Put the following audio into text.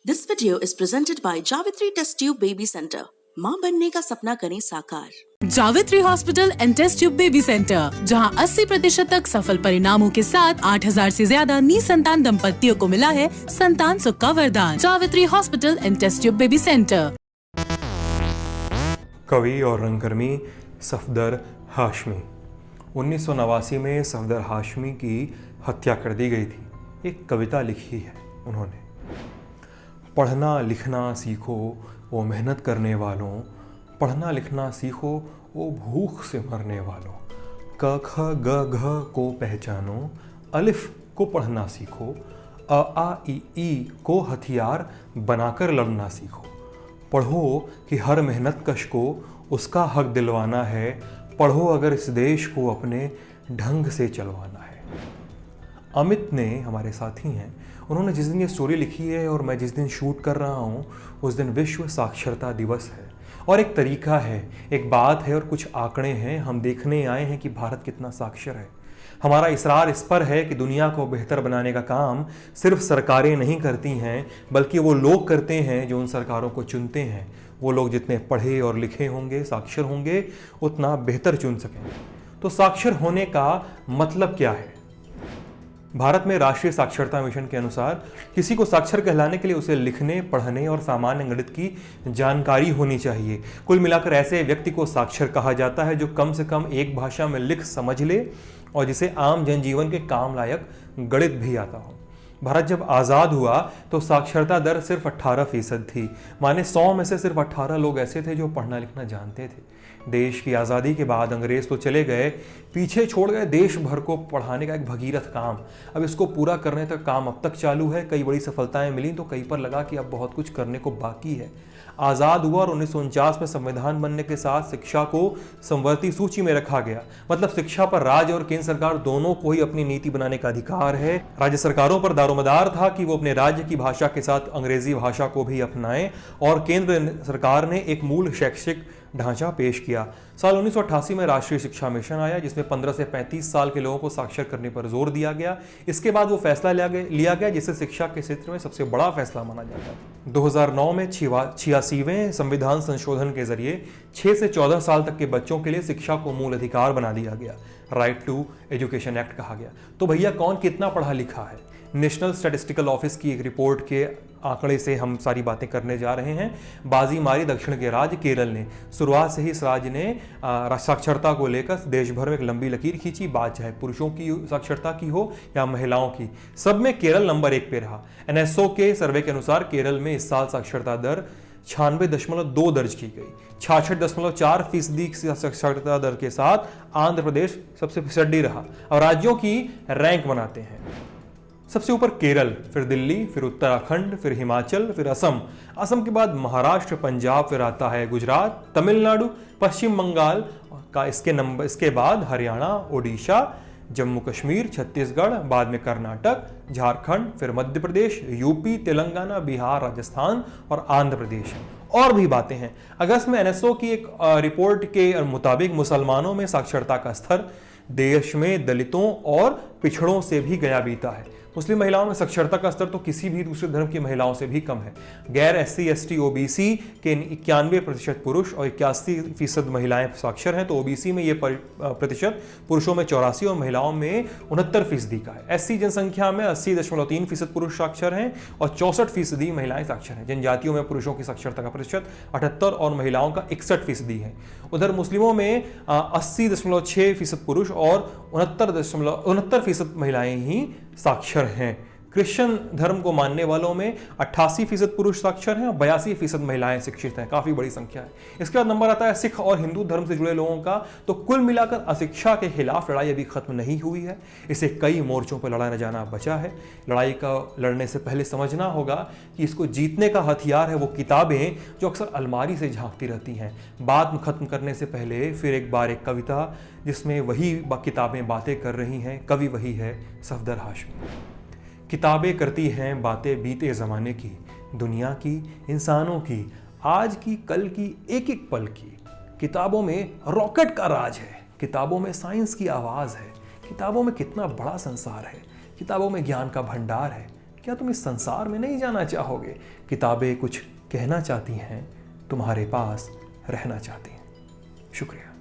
This video is presented by Javitri Test Tube Baby Center. माँ बनने का सपना करें साकार। Javitri hospital and test tube baby centre, जहां 80% तक सफल परिणामों के साथ 8000 से ज्यादा निसंतान दंपतियों को मिला है संतान सुख का वरदान। Javitri hospital and test tube baby centre. कवि और रंगकर्मी सफदर हाशमी। 1989 में सफदर हाशमी की हत्या कर दी गई थी। एक कविता लिखी है उन्होंने। पढ़ना लिखना सीखो वो मेहनत करने वालों, पढ़ना लिखना सीखो वो भूख से मरने वालों। क ख ग घ को पहचानो, अलिफ को पढ़ना सीखो, अ आ ई को हथियार बनाकर लड़ना सीखो। पढ़ो कि हर मेहनत कश को उसका हक दिलवाना है, पढ़ो अगर इस देश को अपने ढंग से चलवाना है। अमित ने, हमारे साथी हैं, उन्होंने जिस दिन ये स्टोरी लिखी है और मैं जिस दिन शूट कर रहा हूँ उस दिन विश्व साक्षरता दिवस है। और एक तरीका है, एक बात है और कुछ आंकड़े हैं। हम देखने आए हैं कि भारत कितना साक्षर है। हमारा इसरार इस पर है कि दुनिया को बेहतर बनाने का काम सिर्फ सरकारें नहीं करती हैं, बल्कि वो लोग करते हैं जो उन सरकारों को चुनते हैं। वो लोग जितने पढ़े और लिखे होंगे, साक्षर होंगे, उतना बेहतर चुन सकेंगे। तो साक्षर होने का मतलब क्या है? भारत में राष्ट्रीय साक्षरता मिशन के अनुसार किसी को साक्षर कहलाने के लिए उसे लिखने, पढ़ने और सामान्य गणित की जानकारी होनी चाहिए। कुल मिलाकर ऐसे व्यक्ति को साक्षर कहा जाता है जो कम से कम एक भाषा में लिख समझ ले और जिसे आम जनजीवन के काम लायक गणित भी आता हो। भारत जब आज़ाद हुआ तो साक्षरता दर सिर्फ 18% थी। माने 100 में से सिर्फ 18 लोग ऐसे थे जो पढ़ना लिखना जानते थे। देश की आज़ादी के बाद अंग्रेज़ तो चले गए, पीछे छोड़ गए देश भर को पढ़ाने का एक भगीरथ काम। अब इसको पूरा करने तक काम अब तक चालू है। कई बड़ी सफलताएं मिली तो कई पर लगा कि अब बहुत कुछ करने को बाकी है। आज़ाद हुआ और 1949 में संविधान बनने के साथ शिक्षा को समवर्ती सूची में रखा गया। मतलब शिक्षा पर राज्य और केंद्र सरकार दोनों को ही अपनी नीति बनाने का अधिकार है। राज्य सरकारों पर दारोमदार था कि वो अपने राज्य की भाषा के साथ अंग्रेजी भाषा को भी अपनाएं, और केंद्र सरकार ने एक मूल शैक्षिक ढांचा पेश किया। साल 1988 में राष्ट्रीय शिक्षा मिशन आया, जिसमें 15 से 35 साल के लोगों को साक्षर करने पर जोर दिया गया। इसके बाद वो फैसला लिया गया जिसे शिक्षा के क्षेत्र में सबसे बड़ा फैसला माना जाता है। 2009 में 86वें संविधान संशोधन के जरिए 6 से 14 साल तक के बच्चों के लिए शिक्षा को मूल अधिकार बना दिया गया। राइट टू एजुकेशन एक्ट कहा गया। तो भैया कौन कितना पढ़ा लिखा है? नेशनल स्टैटिस्टिकल ऑफिस की एक रिपोर्ट के आंकड़े से हम सारी बातें करने जा रहे हैं। बाजी मारी दक्षिण के राज्य केरल ने। शुरुआत से ही इस राज्य ने साक्षरता को लेकर देश भर में एक लंबी लकीर खींची। बात चाहे पुरुषों की साक्षरता की हो या महिलाओं की, सब में केरल नंबर 1 पे रहा। एनएसओ के सर्वे के अनुसार केरल में इस साल साक्षरता दर 96.2 दर्ज की गई। 66.4% साक्षरता दर के साथ आंध्र प्रदेश सबसे पिछड़ी रहा। और राज्यों की रैंक बनाते हैं। सबसे ऊपर केरल, फिर दिल्ली, फिर उत्तराखंड, फिर हिमाचल, फिर असम के बाद महाराष्ट्र, पंजाब, फिर आता है गुजरात, तमिलनाडु, पश्चिम बंगाल का इसके बाद हरियाणा, ओडिशा, जम्मू कश्मीर, छत्तीसगढ़, बाद में कर्नाटक, झारखंड, फिर मध्य प्रदेश, यूपी, तेलंगाना, बिहार, राजस्थान और आंध्र प्रदेश। और भी बातें हैं। अगस्त में एनएसओ की एक रिपोर्ट के मुताबिक मुसलमानों में साक्षरता का स्तर देश में दलितों और पिछड़ों से भी गया बीता है। मुस्लिम महिलाओं में साक्षरता का स्तर तो किसी भी दूसरे धर्म की महिलाओं से भी कम है। गैर SC ST OBC के 91% पुरुष और 81% महिलाएं साक्षर हैं। तो OBC में ये प्रतिशत पुरुषों में 84 और महिलाओं में 69% का है। SC जनसंख्या में 80.3% पुरुष साक्षर हैं और 64% महिलाएं साक्षर हैं। जनजातियों में पुरुषों की साक्षरता का प्रतिशत 78 और महिलाओं का 61% है। उधर मुस्लिमों में 80.6% पुरुष और 69% महिलाएं ही साक्षर हैं। क्रिश्चियन धर्म को मानने वालों में 88% पुरुष साक्षर हैं और 82% महिलाएं शिक्षित हैं। काफी बड़ी संख्या है। इसके बाद नंबर आता है सिख और हिंदू धर्म से जुड़े लोगों का। तो कुल मिलाकर अशिक्षा के खिलाफ लड़ाई अभी खत्म नहीं हुई है। इसे कई मोर्चों पर लड़ा न जाना बचा है। लड़ाई का लड़ने से पहले समझना होगा कि इसको जीतने का हथियार है वो किताबें जो अक्सर अलमारी से झांकती रहती हैं। बात खत्म करने से पहले फिर एक बार एक कविता जिसमें वही किताबें बातें कर रही हैं। कवि वही है सफदर हाशमी। किताबें करती हैं बातें बीते ज़माने की, दुनिया की, इंसानों की, आज की, कल की, एक एक पल की। किताबों में रॉकेट का राज है, किताबों में साइंस की आवाज़ है, किताबों में कितना बड़ा संसार है, किताबों में ज्ञान का भंडार है, क्या तुम इस संसार में नहीं जाना चाहोगे? किताबें कुछ कहना चाहती हैं, तुम्हारे पास रहना चाहती हैं। शुक्रिया।